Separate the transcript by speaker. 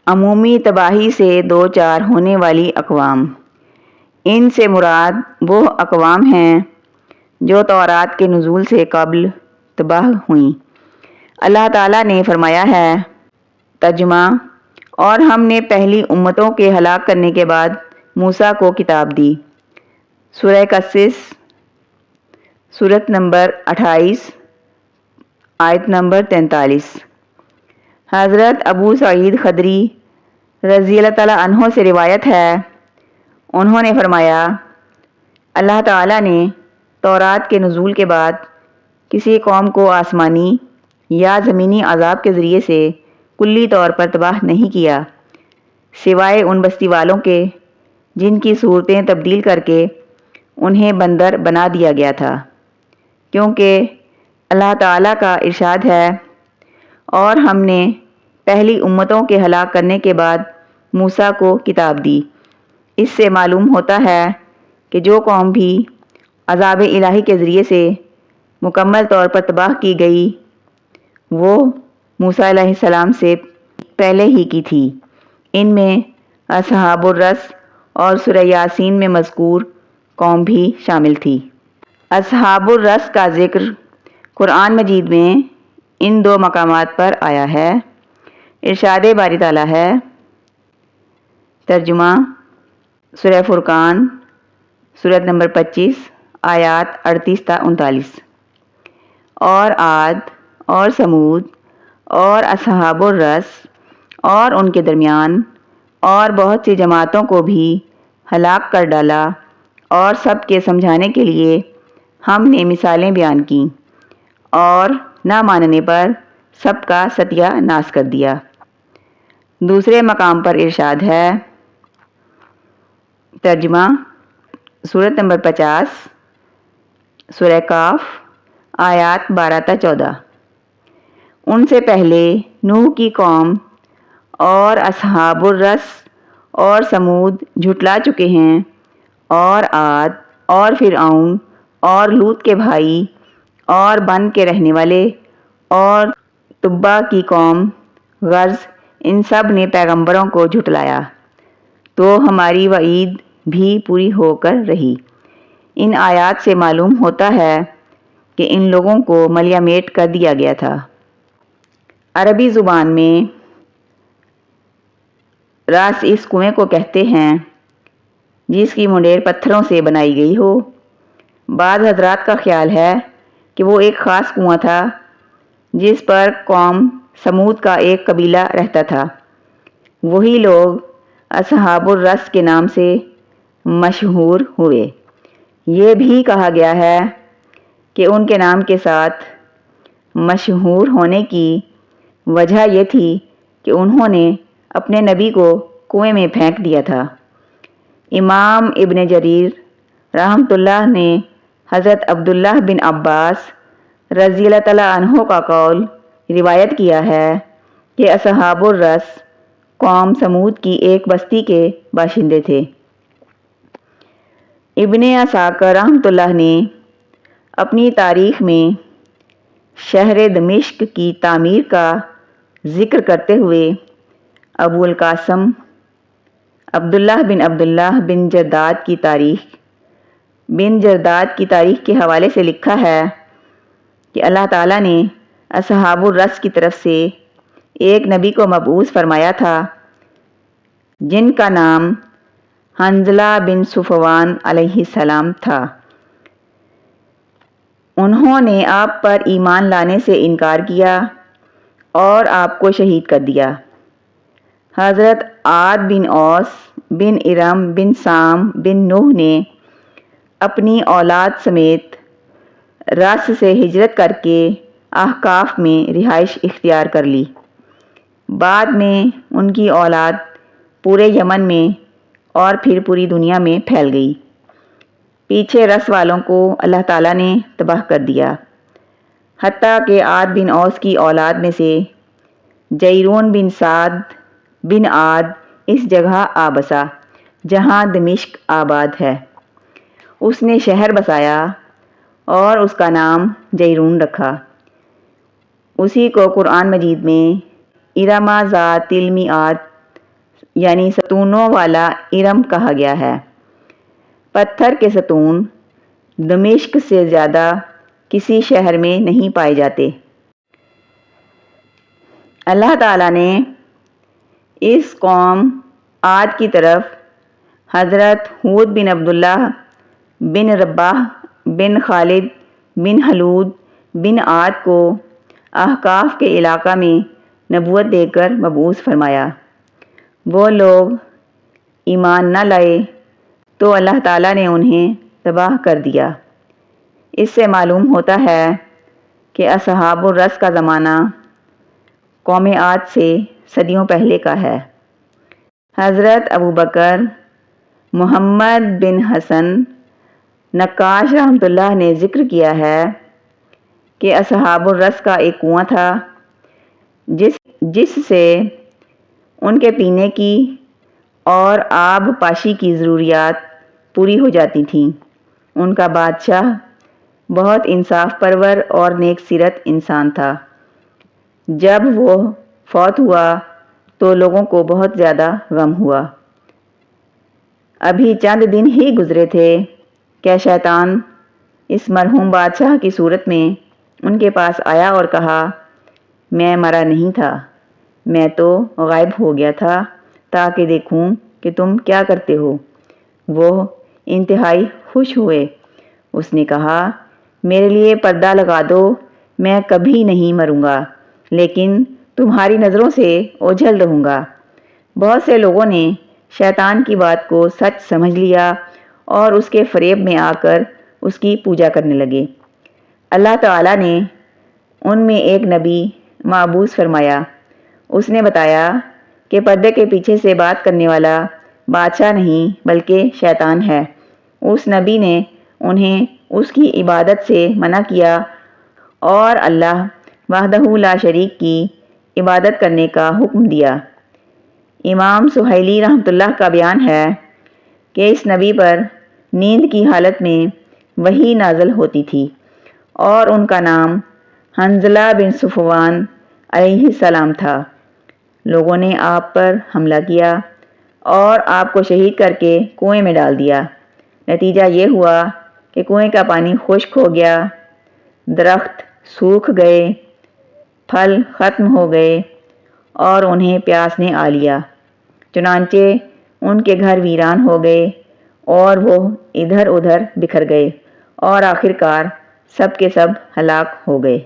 Speaker 1: عمومی تباہی سے دو چار ہونے والی اقوام۔ ان سے مراد وہ اقوام ہیں جو تورات کے نزول سے قبل تباہ ہوئیں۔ اللہ تعالیٰ نے فرمایا ہے، ترجمہ: اور ہم نے پہلی امتوں کے ہلاک کرنے کے بعد موسیٰ کو کتاب دی۔ سورہ قصص، سورت نمبر 28، آیت نمبر 43۔ حضرت ابو سعید خدری رضی اللہ تعالیٰ عنہ سے روایت ہے، انہوں نے فرمایا، اللہ تعالیٰ نے تورات کے نزول کے بعد کسی قوم کو آسمانی یا زمینی عذاب کے ذریعے سے کلی طور پر تباہ نہیں کیا، سوائے ان بستی والوں کے جن کی صورتیں تبدیل کر کے انہیں بندر بنا دیا گیا تھا، کیونکہ اللہ تعالیٰ کا ارشاد ہے، اور ہم نے پہلی امتوں کے ہلاک کرنے کے بعد موسیٰ کو کتاب دی۔ اس سے معلوم ہوتا ہے کہ جو قوم بھی عذاب الہی کے ذریعے سے مکمل طور پر تباہ کی گئی وہ موسیٰ علیہ السلام سے پہلے ہی کی تھی۔ ان میں اصحاب الرس اور سورہ یاسین میں مذکور قوم بھی شامل تھی۔ اصحاب الرس کا ذکر قرآن مجید میں ان دو مقامات پر آیا ہے۔ ارشاد باری تعالیٰ ہے، ترجمہ: سورہ فرقان، سورت نمبر 25، آیات 38 تا 39۔ اور عاد اور سمود اور اصحاب الرس اور ان کے درمیان اور بہت سی جماعتوں کو بھی ہلاک کر ڈالا، اور سب کے سمجھانے کے لیے ہم نے مثالیں بیان کیں، اور نہ ماننے پر سب کا ستیہ ناش کر دیا۔ دوسرے مقام پر ارشاد ہے، ترجمہ: سورت نمبر 50، سورہ کاف، آیات 12 تا 14۔ ان سے پہلے نوح کی قوم اور اصحاب الرس اور سمود جھٹلا چکے ہیں، اور عاد اور فرعون اور لوط کے بھائی اور بن کے رہنے والے اور تبع کی قوم غرض ان سب نے پیغمبروں کو جھٹلایا، تو ہماری وعید بھی پوری ہو کر رہی۔ ان آیات سے معلوم ہوتا ہے کہ ان لوگوں کو ملیہ میٹ کر دیا گیا تھا۔ عربی زبان میں راس اس کنویں کو کہتے ہیں جس کی منڈیر پتھروں سے بنائی گئی ہو۔ بعض حضرات کا خیال ہے کہ وہ ایک خاص کنواں تھا جس پر قوم سمود کا ایک قبیلہ رہتا تھا۔ وہی لوگ اصحاب الرس کے نام سے مشہور ہوئے۔ یہ بھی کہا گیا ہے کہ ان کے نام کے ساتھ مشہور ہونے کی وجہ یہ تھی کہ انہوں نے اپنے نبی کو کنویں میں پھینک دیا تھا۔ امام ابن جریر رحمۃ اللہ نے حضرت عبداللہ بن عباس رضی اللہ تعالیٰ عنہ کا قول روایت کیا ہے کہ اصحاب الرس قوم سمود کی ایک بستی کے باشندے تھے۔ ابن عساکر رحمۃ اللہ نے اپنی تاریخ میں شہر دمشق کی تعمیر کا ذکر کرتے ہوئے ابو القاسم عبداللہ بن جرداد کی تاریخ کے حوالے سے لکھا ہے کہ اللہ تعالیٰ نے اصحاب الرس کی طرف سے ایک نبی کو مبعوث فرمایا تھا جن کا نام حنظلہ بن صفوان علیہ السلام تھا۔ انہوں نے آپ پر ایمان لانے سے انکار کیا اور آپ کو شہید کر دیا۔ حضرت عاد بن اوس بن ارم بن سام بن نوح نے اپنی اولاد سمیت رس سے ہجرت کر کے احقاف میں رہائش اختیار کر لی۔ بعد میں ان کی اولاد پورے یمن میں اور پھر پوری دنیا میں پھیل گئی۔ پیچھے رس والوں کو اللہ تعالیٰ نے تباہ کر دیا، حتیٰ کہ عاد بن اوس کی اولاد میں سے جیرون بن سعد بن عاد اس جگہ آ بسا جہاں دمشق آباد ہے۔ اس نے شہر بسایا اور اس کا نام جیرون رکھا۔ اسی کو قرآن مجید میں ارم ذات العماد یعنی ستونوں والا ارم کہا گیا ہے۔ پتھر کے ستون دمشق سے زیادہ کسی شہر میں نہیں پائے جاتے۔ اللہ تعالیٰ نے اس قوم عاد کی طرف حضرت ہود بن عبداللہ بن رباح بن خالد بن حلود بن عاد کو احقاف کے علاقہ میں نبوت دے کر مبعوث فرمایا۔ وہ لوگ ایمان نہ لائے تو اللہ تعالیٰ نے انہیں تباہ کر دیا۔ اس سے معلوم ہوتا ہے کہ اصحاب الرس کا زمانہ قوم عاد سے صدیوں پہلے کا ہے۔ حضرت ابوبکر محمد بن حسن نقاش رحمۃ اللہ نے ذکر کیا ہے کہ اصحاب الرس کا ایک کنواں تھا جس سے ان کے پینے کی اور آب پاشی کی ضروریات پوری ہو جاتی تھیں۔ ان کا بادشاہ بہت انصاف پرور اور نیک سیرت انسان تھا۔ جب وہ فوت ہوا تو لوگوں کو بہت زیادہ غم ہوا۔ ابھی چند دن ہی گزرے تھے کہ شیطان اس مرحوم بادشاہ کی صورت میں ان کے پاس آیا اور کہا، میں مرا نہیں تھا، میں تو غائب ہو گیا تھا تاکہ دیکھوں کہ تم کیا کرتے ہو۔ وہ انتہائی خوش ہوئے۔ اس نے کہا، میرے لیے پردہ لگا دو، میں کبھی نہیں مروں گا، لیکن تمہاری نظروں سے اوجھل رہوں گا۔ بہت سے لوگوں نے شیطان کی بات کو سچ سمجھ لیا اور اس کے فریب میں آ کر اس کی پوجا کرنے لگے۔ اللہ تعالیٰ نے ان میں ایک نبی مبعوث فرمایا۔ اس نے بتایا کہ پردے کے پیچھے سے بات کرنے والا بادشاہ نہیں بلکہ شیطان ہے۔ اس نبی نے انہیں اس کی عبادت سے منع کیا اور اللہ وحدہ لا شریک کی عبادت کرنے کا حکم دیا۔ امام سہیلی رحمۃ اللہ کا بیان ہے کہ اس نبی پر نیند کی حالت میں وحی نازل ہوتی تھی اور ان کا نام حنظلہ بن صفوان علیہ السلام تھا۔ لوگوں نے آپ پر حملہ کیا اور آپ کو شہید کر کے کنویں میں ڈال دیا۔ نتیجہ یہ ہوا کہ کنویں کا پانی خشک ہو گیا، درخت سوکھ گئے، پھل ختم ہو گئے اور انہیں پیاس نے آ لیا۔ چنانچہ ان کے گھر ویران ہو گئے اور وہ ادھر ادھر بکھر گئے اور آخر کار سب کے سب ہلاک ہو گئے۔